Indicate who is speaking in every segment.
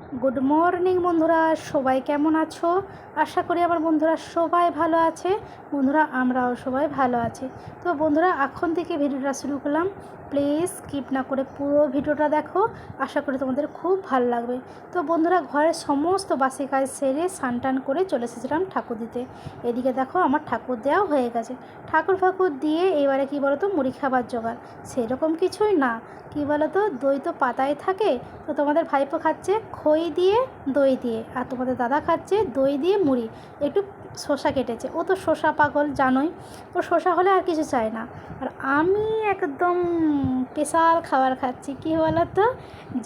Speaker 1: Good morning বন্ধুরা, সবাই কেমন আছো? আশা করি আমার বন্ধুরা সবাই ভালো আছে। বন্ধুরা আমরাও সবাই ভালো আছি। তো বন্ধুরা এখন থেকে ভিডিওটা শুরু করলাম, প্লিজ স্কিপ না করে পুরো ভিডিওটা দেখো, আশা করি তোমাদের খুব ভালো লাগবে। তো বন্ধুরা ঘরের সমস্ত বাসি কাজ সেরে স্নান টান করে চলে এসেছিলাম ঠাকুর দিতে। এদিকে দেখো আমার ঠাকুর দেওয়া হয়ে গেছে। ঠাকুর দিয়ে এবারে কি বলো তো মুড়ি খাবার জোগাড় সেরকম কিছুই না, কি বলো তো দই তো পাতায় থাকে। তো তোমাদের ভাইপো খাচ্ছে খই দিয়ে দই দিয়ে, আর তোমাদের দাদা খাচ্ছে দই দিয়ে মুড়ি, একটু শসা কেটেছে। ও তো শসা পাগল জানোই, ও শসা হলে আর কিছু চায় না। আর আমি একদম স্পেশাল খাবার খাচ্ছি, কী বলো তো,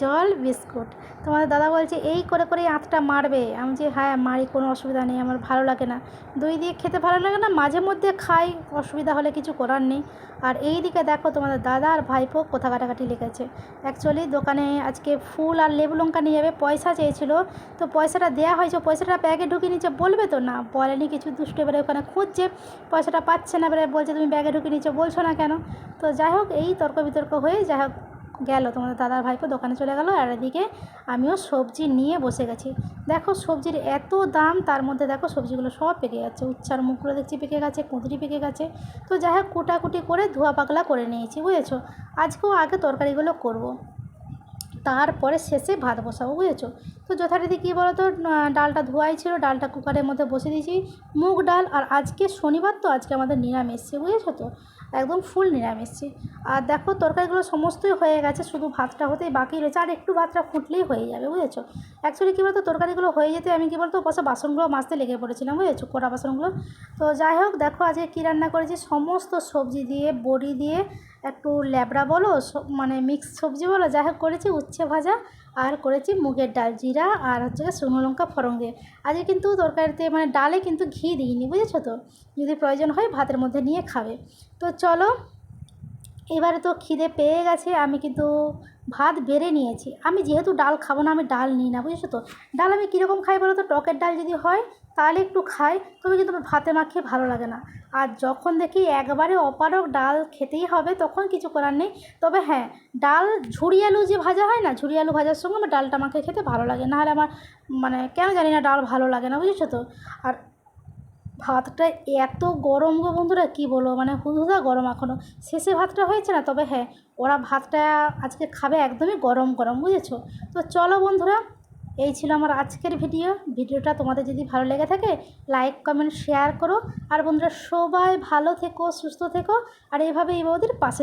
Speaker 1: জল বিস্কুট। তোমাদের দাদা বলছে এই করে করে আঁতটা মারবে। আমি যে হ্যাঁ মারি, কোনো অসুবিধা নেই, আমার ভালো লাগে না, দই দিয়ে খেতে ভালো লাগে না, মাঝে মধ্যে খাই, অসুবিধা হলে কিছু করার নেই। আর এই দিকে দেখো তোমাদের দাদা আর ভাইপো কোথা কাটাকাটি লেগেছে। অ্যাকচুয়ালি দোকানে আজকে ফুল আর লেবু লঙ্কা নিয়ে যাবে, পয়সা চেয়েছিল, তো পয়সাটা দেওয়া হয়েছে, পয়সাটা ব্যাগে ঢুকিয়ে নিচ্ছে, বলবে তো না, বলেনি কিছু, দুষ্টু এবারে ওখানে খুঁজছে, পয়সাটা পাচ্ছে না, এবারে বলছে তুমি ব্যাগে ঢুকিয়ে নিচ্ছ, বলছো না কেন। তো যাই হোক এই তর্ক বিতর্ক হয়ে যাই হোক গেল, তোমাদের দাদার ভাইপো দোকানে চলে গেল। আর এদিকে আমিও সবজি নিয়ে বসে গেছি। দেখো সবজির এত দাম, তার মধ্যে দেখো সবজিগুলো সব পেকে যাচ্ছে, উচ্ছার মুখগুলো দেখছি পেকে গেছে, কুঁদরি পেকে গেছে। তো যাই হোক কুটাকুটি করে ধোয়া পাকলা করে নিয়েছি, বুঝেছো। আজকেও আগে তরকারিগুলো করব, তারপরে শেষে ভাত বসাবো, বুঝেছো। তো যথারীতি কী বলো তো, ডালটা ধোয়াই ছিল, ডালটা কুকারের মধ্যে বসে দিয়েছি, মুগ ডাল। আর আজকে শনিবার তো আজকে আমাদের নিরামিষ, বুঝেছো তো, একদম ফুল নিরামিষ। আর দেখো তরকারিগুলো সমস্তই হয়ে গেছে, শুধু ভাতটা হতেই বাকি রয়েছে, আর একটু ভাতটা ফুটলেই হয়ে যাবে, বুঝেছো। অ্যাকচুয়ালি কী বলতো তরকারিগুলো হয়ে যেতে আমি কী বলতো বসে বাসনগুলো মাজতে লেগে পড়েছিলাম, বুঝেছো, কড়া বাসনগুলো। তো যাই হোক দেখো আজকে কী রান্না করেছি, সমস্ত সবজি দিয়ে বড়ি দিয়ে একটু ল্যাবড়া বলো, মানে মিক্স সবজি বলো, যাই হোক করেছি, উচ্ছে ভাজা, আর করেছি মুগের ডাল, জিরা আর হচ্ছে শুকনো লঙ্কা ফোড়ন দিয়ে। আজকে কিন্তু তরকারিতে মানে ডালে কিন্তু ঘি দিইনি, বুঝেছো তো, যদি প্রয়োজন হয় ভাতের মধ্যে নিয়ে খাবে। তো চলো এবারে তো খিদে পেয়ে গেছে, আমি কিন্তু ভাত বেড়ে নিয়েছি। আমি যেহেতু ডাল খাবো না, আমি ডাল নিই না, বুঝেছো তো। ডাল আমি কীরকম খাই বলো তো, টকের ডাল যদি হয় তাহলে একটু খাই, তবে কিন্তু আমার ভাতে মাখিয়ে ভালো লাগে না। আর যখন দেখি একবারে অপারক ডাল খেতেই হবে তখন কিছু করার নেই। তবে হ্যাঁ, ডাল ঝুরি আলু যে ভাজা হয় না, ঝুরি আলু ভাজার সঙ্গে আমার ডালটা মাখিয়ে খেতে ভালো লাগে, নাহলে আমার মানে কেন জানি না ডাল ভালো লাগে না, বুঝেছো তো। আর ভাতটা এত গরম গো বন্ধুরা, কী বলবো, মানে হুদহুদা গরম এখনও, শেষে ভাতটা হয়েছে না, তবে হ্যাঁ ওরা ভাতটা আজকে খাবে একদমই গরম গরম, বুঝেছো। তো চলো বন্ধুরা, এই ছিল আমার আজকের ভিডিওটা তোমাদের যদি ভালো লেগে থাকে লাইক কমেন্ট শেয়ার করো। আর বন্ধুরা সবাই ভালো থেকো, সুস্থ থেকো, আর এইভাবে এই বৌদির পাশে